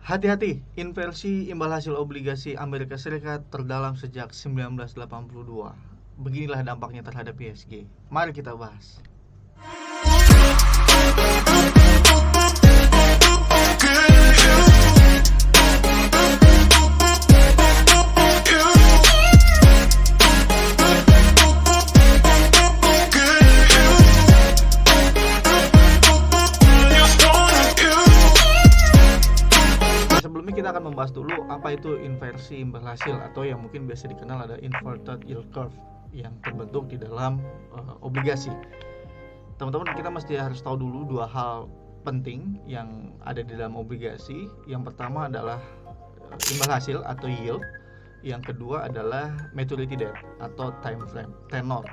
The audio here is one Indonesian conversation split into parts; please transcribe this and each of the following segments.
Hati-hati, inversi imbal hasil obligasi Amerika Serikat terdalam sejak 1982. Beginilah dampaknya terhadap ISG. Mari kita bahas. Kita akan membahas dulu apa itu inversi imbal hasil, atau yang mungkin biasa dikenal ada inverted yield curve yang terbentuk di dalam obligasi. Teman-teman, kita mesti harus tahu dulu dua hal penting yang ada di dalam obligasi. Yang pertama adalah imbal hasil atau yield. Yang kedua adalah maturity date atau time frame, tenor.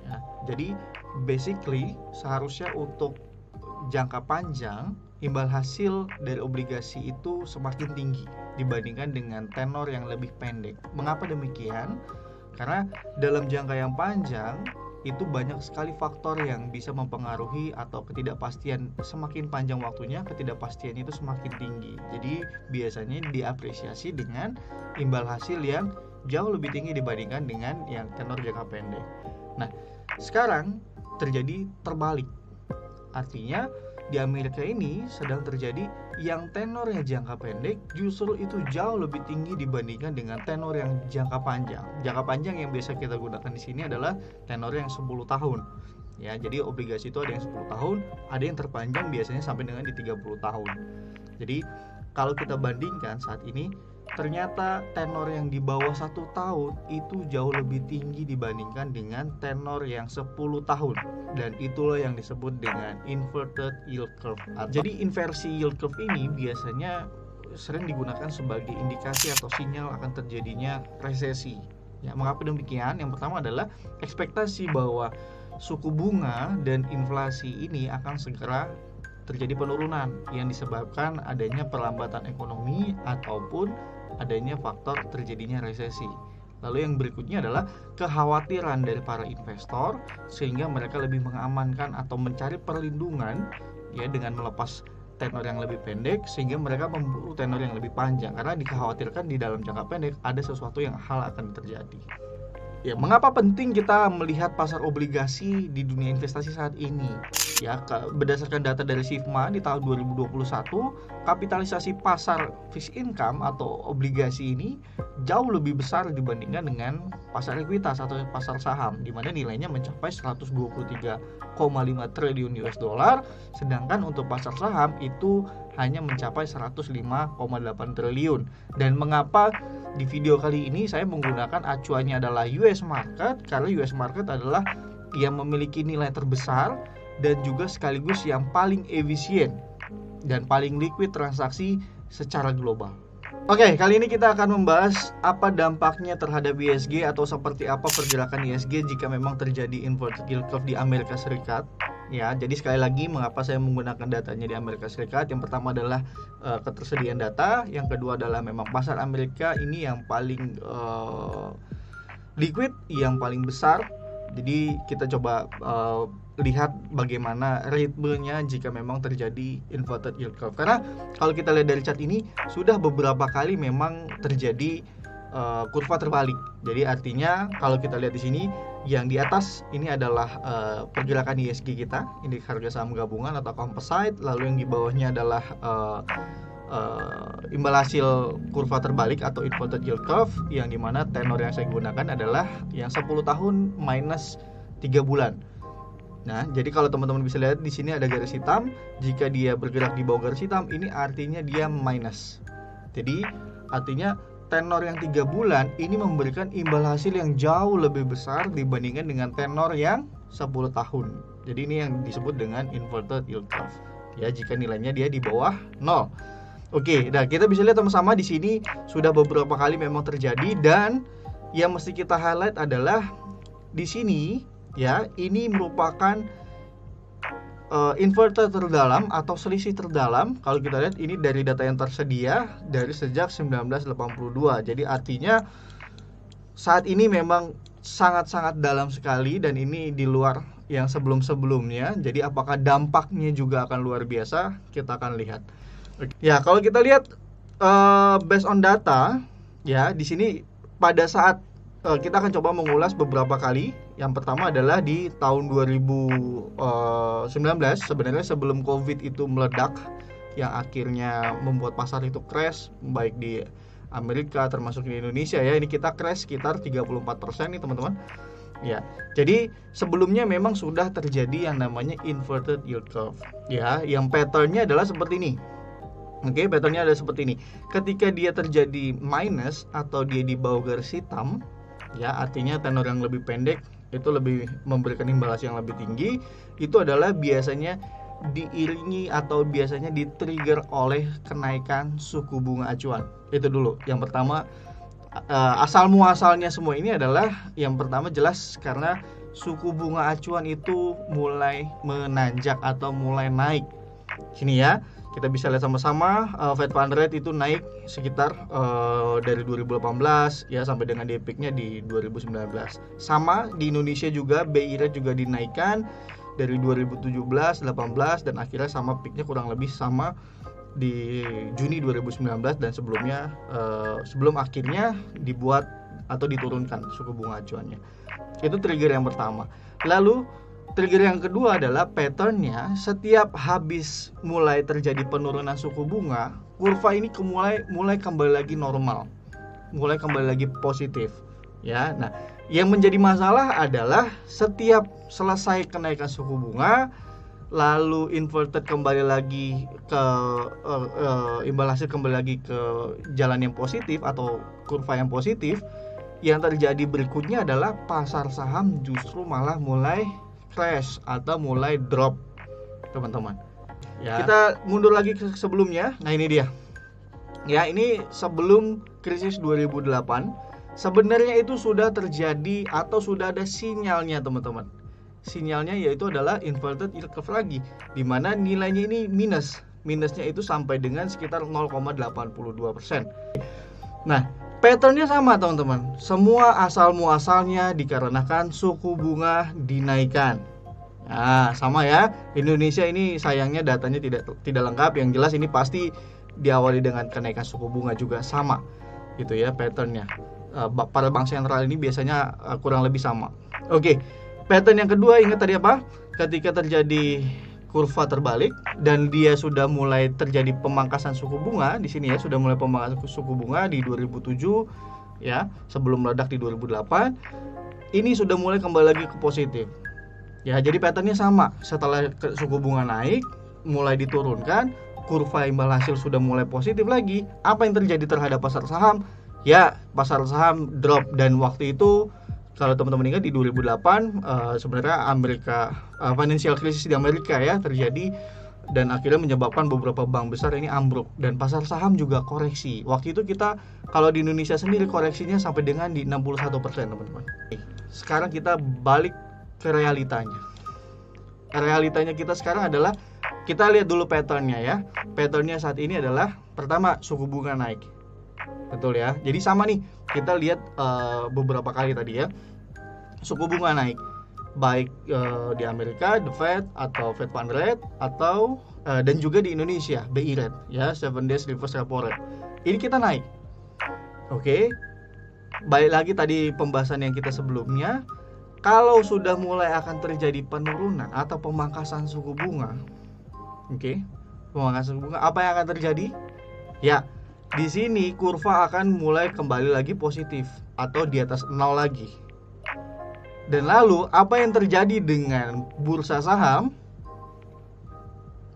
Ya, jadi basically seharusnya untuk jangka panjang imbal hasil dari obligasi itu semakin tinggi dibandingkan dengan tenor yang lebih pendek. Mengapa demikian? Karena dalam jangka yang panjang itu banyak sekali faktor yang bisa mempengaruhi atau ketidakpastian. Semakin panjang waktunya, ketidakpastian itu semakin tinggi. Jadi biasanya diapresiasi dengan imbal hasil yang jauh lebih tinggi dibandingkan dengan yang tenor jangka pendek. Nah, sekarang terjadi terbalik. Artinya di Amerika ini sedang terjadi yang tenornya jangka pendek justru itu jauh lebih tinggi dibandingkan dengan tenor yang jangka panjang. Jangka panjang yang biasa kita gunakan di sini adalah tenor yang 10 tahun. Ya, jadi obligasi itu ada yang 10 tahun, ada yang terpanjang biasanya sampai dengan di 30 tahun. Jadi kalau kita bandingkan saat ini, ternyata tenor yang di bawah 1 tahun itu jauh lebih tinggi dibandingkan dengan tenor yang 10 tahun. Dan itulah yang disebut dengan inverted yield curve. Jadi inversi yield curve ini biasanya sering digunakan sebagai indikasi atau sinyal akan terjadinya resesi. Ya, mengapa demikian? Yang pertama adalah ekspektasi bahwa suku bunga dan inflasi ini akan segera terjadi penurunan yang disebabkan adanya perlambatan ekonomi ataupun adanya faktor terjadinya resesi. Lalu yang berikutnya adalah kekhawatiran dari para investor sehingga mereka lebih mengamankan atau mencari perlindungan ya dengan melepas tenor yang lebih pendek sehingga mereka memburu tenor yang lebih panjang karena dikhawatirkan di dalam jangka pendek ada sesuatu yang hal akan terjadi. Ya, mengapa penting kita melihat pasar obligasi di dunia investasi saat ini? Ya, berdasarkan data dari SIFMA di tahun 2021, kapitalisasi pasar fixed income atau obligasi ini jauh lebih besar dibandingkan dengan pasar ekuitas atau pasar saham, di mana nilainya mencapai 123,5 triliun US dollar, sedangkan untuk pasar saham itu hanya mencapai 105,8 triliun. Dan mengapa di video kali ini saya menggunakan acuannya adalah US market, karena US market adalah yang memiliki nilai terbesar dan juga sekaligus yang paling efisien dan paling liquid transaksi secara global. Oke, kali ini kita akan membahas apa dampaknya terhadap ISG atau seperti apa pergerakan ISG jika memang terjadi inverted yield curve di Amerika Serikat. Ya, jadi sekali lagi mengapa saya menggunakan datanya di Amerika Serikat? Yang pertama adalah ketersediaan data, yang kedua adalah memang pasar Amerika ini yang paling liquid, yang paling besar. Jadi kita coba lihat bagaimana ritmenya jika memang terjadi inverted yield curve. Karena kalau kita lihat dari chart ini sudah beberapa kali memang terjadi kurva terbalik. Jadi artinya kalau kita lihat di sini yang di atas ini adalah pergerakan ISG kita, indeks harga saham gabungan atau composite, lalu yang di bawahnya adalah imbal hasil kurva terbalik atau inverted yield curve, yang dimana tenor yang saya gunakan adalah yang 10 tahun minus 3 bulan. Nah, jadi kalau teman-teman bisa lihat di sini ada garis hitam, jika dia bergerak di bawah garis hitam ini artinya dia minus. Jadi artinya tenor yang 3 bulan ini memberikan imbal hasil yang jauh lebih besar dibandingkan dengan tenor yang 10 tahun. Jadi ini yang disebut dengan inverted yield curve. Ya, jika nilainya dia di bawah 0. Oke, nah kita bisa lihat sama-sama di sini sudah beberapa kali memang terjadi, dan yang mesti kita highlight adalah di sini ya, ini merupakan inverter terdalam atau selisih terdalam. Kalau kita lihat ini dari data yang tersedia dari sejak 1982. Jadi artinya saat ini memang sangat-sangat dalam sekali, dan ini di luar yang sebelum-sebelumnya. Jadi apakah dampaknya juga akan luar biasa? Kita akan lihat. Ya, kalau kita lihat Based on data, ya di sini pada saat kita akan coba mengulas beberapa kali. Yang pertama adalah di tahun 2019, sebenarnya sebelum COVID itu meledak, yang akhirnya membuat pasar itu crash, baik di Amerika termasuk di Indonesia ya. Ini kita crash sekitar 34% nih teman-teman. Ya, jadi sebelumnya memang sudah terjadi yang namanya inverted yield curve. Ya, yang patternnya adalah seperti ini. Oke, patternnya ada seperti ini. Ketika dia terjadi minus atau dia di bawah garis hitam, ya artinya tenor yang lebih pendek itu lebih memberikan imbalan yang lebih tinggi. Itu adalah biasanya diiringi atau biasanya di-trigger oleh kenaikan suku bunga acuan. Itu dulu. Yang pertama, asal muasalnya semua ini adalah yang pertama jelas karena suku bunga acuan itu mulai menanjak atau mulai naik. Sini ya, kita bisa lihat sama-sama Fed Fund Rate itu naik sekitar dari 2018 ya sampai dengan di peaknya di 2019. Sama di Indonesia juga BI Rate juga dinaikkan dari 2017, 18 dan akhirnya sama peaknya kurang lebih sama di Juni 2019 dan sebelumnya sebelum akhirnya dibuat atau diturunkan suku bunga acuannya. Itu trigger yang pertama. Lalu trigger yang kedua adalah patternnya setiap habis mulai terjadi penurunan suku bunga, kurva ini mulai kembali lagi normal, mulai kembali lagi positif. Ya, nah yang menjadi masalah adalah setiap selesai kenaikan suku bunga, lalu inverted kembali lagi ke imbal hasil kembali lagi ke jalan yang positif atau kurva yang positif, yang terjadi berikutnya adalah pasar saham justru malah mulai crash atau mulai drop, teman-teman. Ya. Kita mundur lagi ke sebelumnya. Nah, ini dia. Ya, ini sebelum krisis 2008, sebenarnya itu sudah terjadi atau sudah ada sinyalnya, teman-teman. Sinyalnya yaitu adalah inverted yield curve lagi, di mana nilainya ini minusnya itu sampai dengan sekitar 0,82%. Nah, patternnya sama teman-teman, semua asal muasalnya dikarenakan suku bunga dinaikkan. Nah, sama ya, Indonesia ini sayangnya datanya tidak lengkap, yang jelas ini pasti diawali dengan kenaikan suku bunga juga sama, gitu ya patternnya. Para bank sentral ini biasanya kurang lebih sama. Oke. Pattern yang kedua, ingat tadi apa? Ketika terjadi kurva terbalik dan dia sudah mulai terjadi pemangkasan suku bunga di sini ya, sudah mulai pemangkasan suku bunga di 2007 ya, sebelum meledak di 2008. Ini sudah mulai kembali lagi ke positif. Ya, jadi patternnya sama. Setelah suku bunga naik, mulai diturunkan, kurva imbal hasil sudah mulai positif lagi. Apa yang terjadi terhadap pasar saham? Ya, pasar saham drop, dan waktu itu kalau teman-teman ingat di 2008 sebenarnya financial crisis di Amerika ya terjadi dan akhirnya menyebabkan beberapa bank besar ini ambruk dan pasar saham juga koreksi. Waktu itu kita kalau di Indonesia sendiri koreksinya sampai dengan di 61%, teman-teman. Sekarang kita balik ke realitanya. Realitanya kita sekarang adalah kita lihat dulu patternnya ya. Patternnya saat ini adalah pertama suku bunga naik. Betul ya. Jadi sama nih, kita lihat beberapa kali tadi ya. Suku bunga naik. Baik di Amerika The Fed atau Fed Fund Rate atau dan juga di Indonesia BI Rate ya, 7 days reverse repo rate. Ini kita naik. Oke. Balik lagi tadi pembahasan yang kita sebelumnya. Kalau sudah mulai akan terjadi penurunan atau pemangkasan suku bunga. Oke. Pemangkasan suku bunga, apa yang akan terjadi? Ya, di sini kurva akan mulai kembali lagi positif atau di atas 0 lagi. Dan lalu apa yang terjadi dengan bursa saham?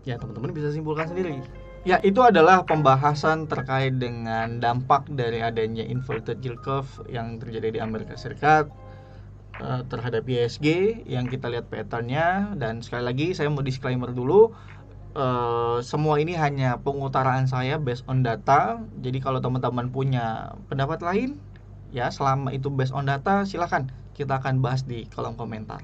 Ya, teman-teman bisa simpulkan sendiri. Ya, itu adalah pembahasan terkait dengan dampak dari adanya inverted yield curve yang terjadi di Amerika Serikat terhadap ISG yang kita lihat patternnya. Dan sekali lagi saya mau disclaimer dulu. Semua ini hanya pengutaraan saya based on data. Jadi kalau teman-teman punya pendapat lain, ya selama itu based on data, silakan kita akan bahas di kolom komentar.